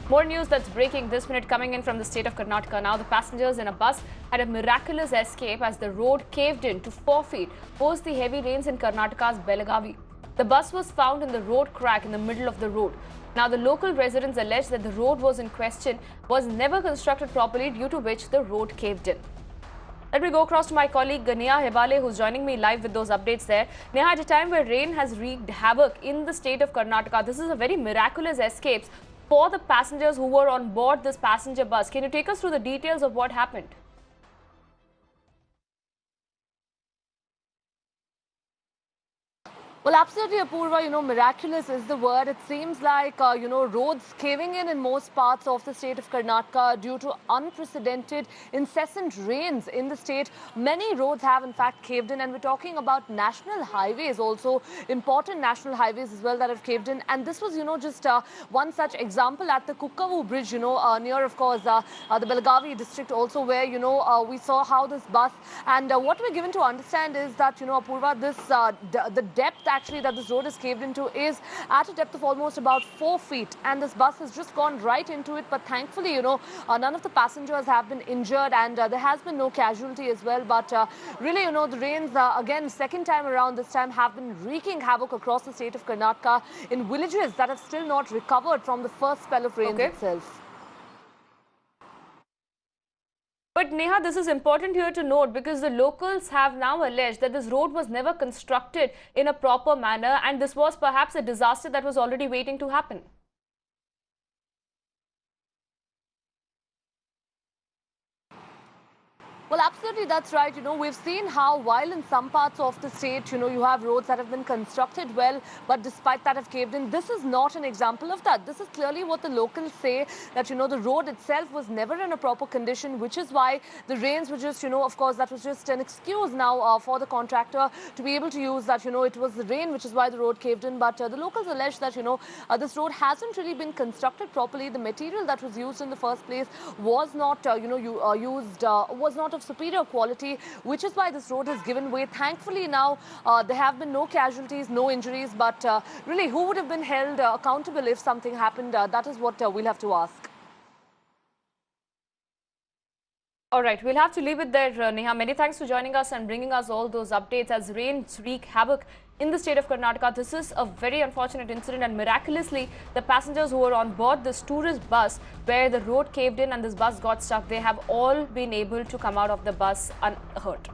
More news that's breaking this minute coming in from the state of Karnataka. Now, the passengers in a bus had a miraculous escape as the road caved in to 4 feet post the heavy rains in Karnataka's Belagavi. The bus was found in the road crack in the middle of the road. Now, the local residents allege that the road was in question was never constructed properly, due to which the road caved in. Let me go across to my colleague Neha, who's joining me live with those updates there. Neha, at a time where rain has wreaked havoc in the state of Karnataka, this is a very miraculous escape for the passengers who were on board this passenger bus. Can you take us through the details of what happened? Well, absolutely, Apurva. Miraculous is the word. It seems like, roads caving in most parts of the state of Karnataka due to unprecedented, incessant rains in the state. Many roads have, in fact, caved in. And we're talking about national highways also, important national highways as well that have caved in. And this was, just one such example at the Kukkavu Bridge, near, of course, the Belagavi district also, where, we saw how this bus. And what we're given to understand is that, Apurva, this, the depth actually that this road is caved into is at a depth of almost about 4 feet, and this bus has just gone right into it. But thankfully, none of the passengers have been injured, and there has been no casualty as well. But really, the rains again, second time around this time, have been wreaking havoc across the state of Karnataka in villages that have still not recovered from the first spell of rain itself. But Neha, this is important here to note, because the locals have now alleged that this road was never constructed in a proper manner, and this was perhaps a disaster that was already waiting to happen. Well, absolutely, that's right. We've seen how while in some parts of the state, you have roads that have been constructed well, but despite that have caved in. This is not an example of that. This is clearly what the locals say, that, the road itself was never in a proper condition, which is why the rains were just, of course, that was just an excuse now for the contractor to be able to use that, it was the rain, which is why the road caved in. But the locals allege that, this road hasn't really been constructed properly. The material that was used in the first place was not, was not of superior quality, which is why this road has given way. Thankfully, now there have been no casualties, no injuries, but really, who would have been held accountable if something happened? That is what we'll have to ask. All right, we'll have to leave it there, Neha. Many thanks for joining us and bringing us all those updates as rains wreak havoc in the state of Karnataka. This is a very unfortunate incident, and miraculously, the passengers who were on board this tourist bus where the road caved in and this bus got stuck, they have all been able to come out of the bus unhurt.